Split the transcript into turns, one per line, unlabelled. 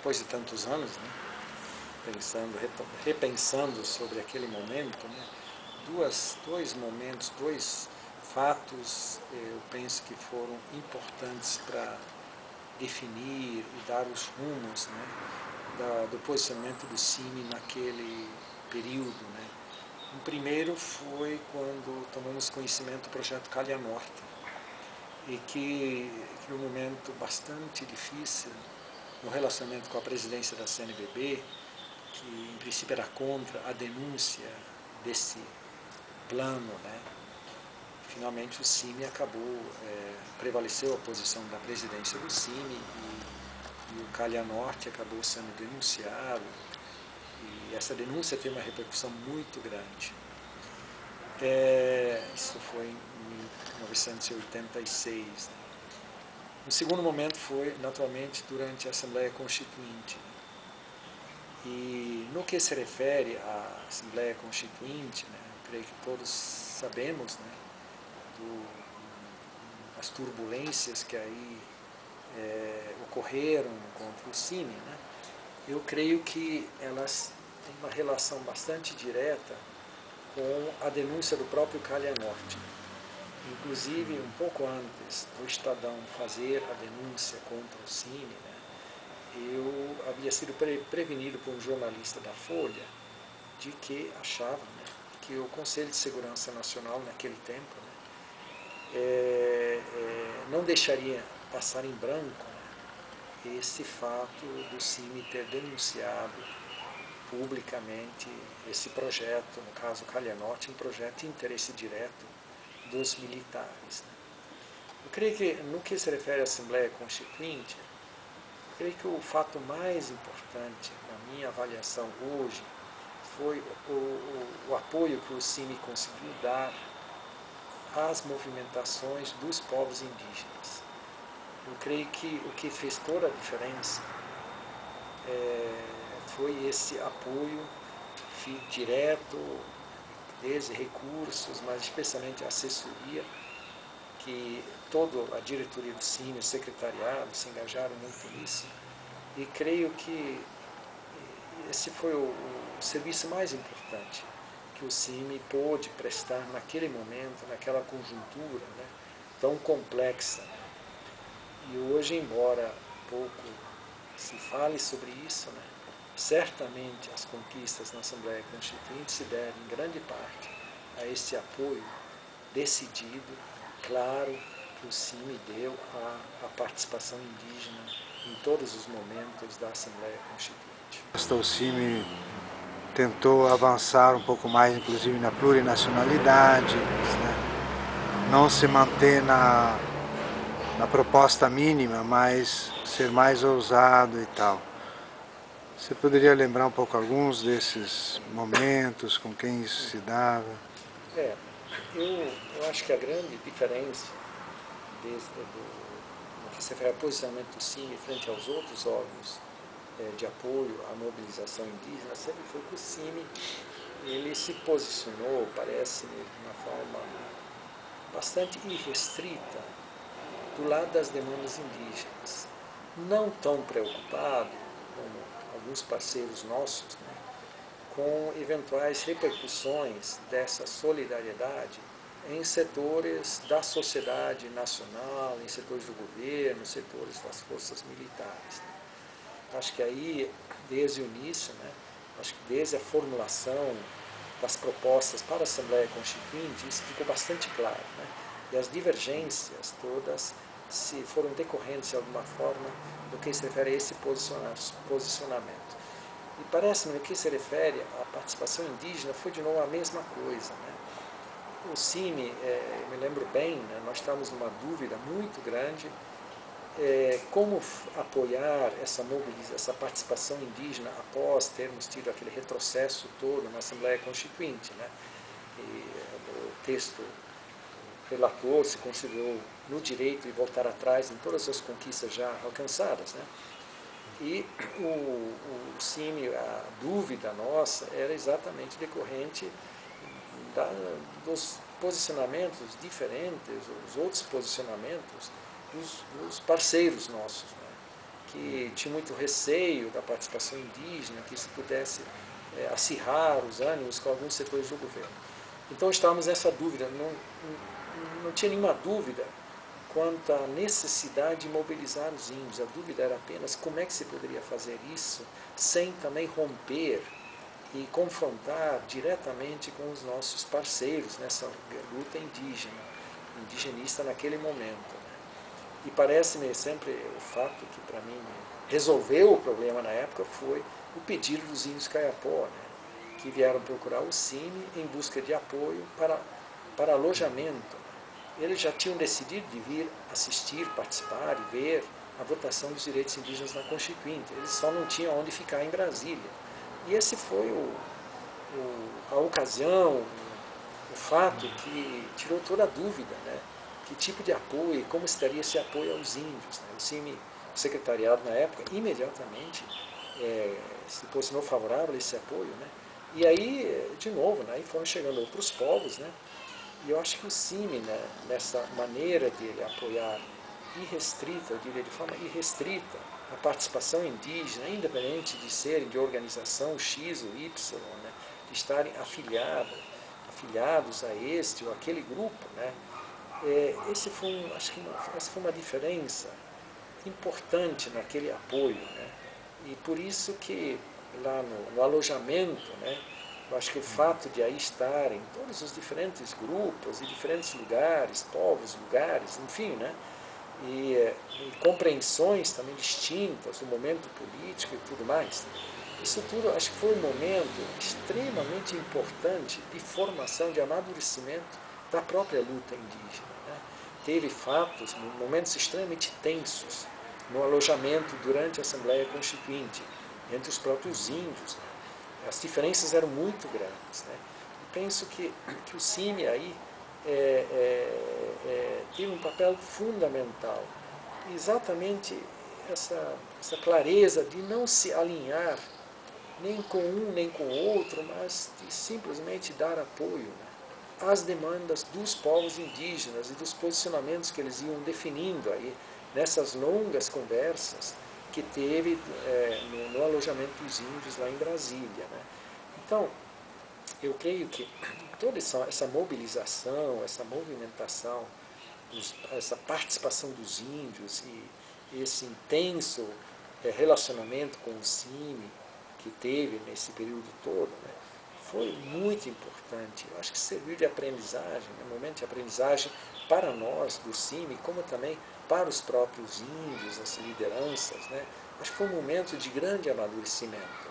depois de tantos anos, né, repensando sobre aquele momento, né, dois momentos, dois fatos, eu penso que foram importantes para definir e dar os rumos, né, do posicionamento do CIMI naquele período, né. O primeiro foi quando tomamos conhecimento do projeto Calha Norte, e que foi um momento bastante difícil no relacionamento com a presidência da CNBB, que em princípio era contra a denúncia desse plano, né. Finalmente o CIMI acabou, prevaleceu a posição da presidência do CIMI e o Calha Norte acabou sendo denunciado, e essa denúncia teve uma repercussão muito grande. Isso foi em 1986. Né. Um segundo momento foi, naturalmente, durante a Assembleia Constituinte. E no que se refere à Assembleia Constituinte, né, creio que todos sabemos, né, as turbulências que aí ocorreram contra o CIMI, né. Eu creio que elas têm uma relação bastante direta com a denúncia do próprio Calha Norte. Inclusive, um pouco antes do Estadão fazer a denúncia contra o CIMI, né, eu havia sido prevenido por um jornalista da Folha de que achava, né, que o Conselho de Segurança Nacional, naquele tempo, né, não deixaria passar em branco, né, esse fato do CIMI ter denunciado publicamente esse projeto, no caso Calha Norte, um projeto de interesse direto dos militares. Né. Eu creio que, no que se refere à Assembleia Constituinte, eu creio que o fato mais importante, na minha avaliação hoje, foi o apoio que o CIMI conseguiu dar às movimentações dos povos indígenas. Eu creio que o que fez toda a diferença foi esse apoio direto, desde recursos, mas especialmente a assessoria, que toda a diretoria do CIMI, o secretariado, se engajaram muito nisso. E creio que esse foi o serviço mais importante que o CIMI pôde prestar naquele momento, naquela conjuntura, né, tão complexa. E hoje, embora pouco se fale sobre isso, né, certamente as conquistas na Assembleia Constituinte se devem, em grande parte, a esse apoio decidido, claro, que o CIMI deu à participação indígena em todos os momentos da Assembleia Constituinte.
O CIMI tentou avançar um pouco mais, inclusive na plurinacionalidade, né? Não se manter na proposta mínima, mas ser mais ousado e tal. Você poderia lembrar um pouco alguns desses momentos, com quem isso se dava?
Eu acho que a grande diferença no que se refere ao posicionamento do CIMI frente aos outros órgãos de apoio à mobilização indígena sempre foi que o CIMI ele se posicionou, parece-me, de uma forma bastante irrestrita do lado das demandas indígenas, não tão preocupado como alguns parceiros nossos, né, com eventuais repercussões dessa solidariedade em setores da sociedade nacional, em setores do governo, setores das forças militares. Né. Acho que aí, desde o início, né, acho que desde a formulação das propostas para a Assembleia Constituinte, isso ficou bastante claro. Né, e as divergências todas se foram decorrentes, de alguma forma, do que se refere a esse posicionamento. E parece-me que se refere à participação indígena foi de novo a mesma coisa. Né. O CIMI, eu me lembro bem, né, nós estávamos numa dúvida muito grande como apoiar essa participação indígena após termos tido aquele retrocesso todo na Assembleia Constituinte. Né. E o texto relator se considerou no direito de voltar atrás em todas as conquistas já alcançadas. Né. E o CIMI, a dúvida nossa era exatamente decorrente dos posicionamentos diferentes, os outros posicionamentos dos parceiros nossos, né, que tinha muito receio da participação indígena, que isso pudesse acirrar os ânimos com alguns setores do governo. Então estávamos nessa dúvida, não tinha nenhuma dúvida quanto à necessidade de mobilizar os índios. A dúvida era apenas como é que se poderia fazer isso sem também romper e confrontar diretamente com os nossos parceiros nessa luta indigenista naquele momento. E parece-me sempre o fato que, para mim, resolveu o problema na época foi o pedido dos índios Kayapó, que vieram procurar o CIMI em busca de apoio para alojamento. Eles já tinham decidido de vir assistir, participar e ver a votação dos direitos indígenas na Constituinte. Eles só não tinham onde ficar em Brasília. E esse foi a ocasião, o fato que tirou toda a dúvida, que tipo de apoio e como estaria esse apoio aos índios. O CIMI, o secretariado na época, imediatamente se posicionou favorável a esse apoio. E aí, de novo, aí foram chegando outros povos, e eu acho que o CIMI, nessa maneira dele apoiar irrestrita, eu diria de forma irrestrita, a participação indígena, independente de serem de organização X ou Y, de estarem afiliados a este ou aquele grupo, essa foi uma diferença importante naquele apoio. E por isso que lá no alojamento, eu acho que o fato de aí estarem todos os diferentes grupos e diferentes lugares, povos, lugares, enfim, e compreensões também distintas do momento político e tudo mais, isso tudo acho que foi um momento extremamente importante de formação, de amadurecimento da própria luta indígena. Teve fatos, momentos extremamente tensos no alojamento durante a Assembleia Constituinte, entre os próprios índios. As diferenças eram muito grandes. E penso que o CIMI aí teve um papel fundamental. Exatamente essa clareza de não se alinhar nem com um nem com o outro, mas de simplesmente dar apoio às demandas dos povos indígenas e dos posicionamentos que eles iam definindo aí nessas longas conversas que teve no alojamento dos índios lá em Brasília. Então, eu creio que toda essa mobilização, essa movimentação, essa participação dos índios e esse intenso relacionamento com o CIMI que teve nesse período todo, foi muito importante. Eu acho que serviu de aprendizagem, um momento de aprendizagem para nós do CIMI, como também para os próprios índios, as lideranças. Acho que foi um momento de grande amadurecimento.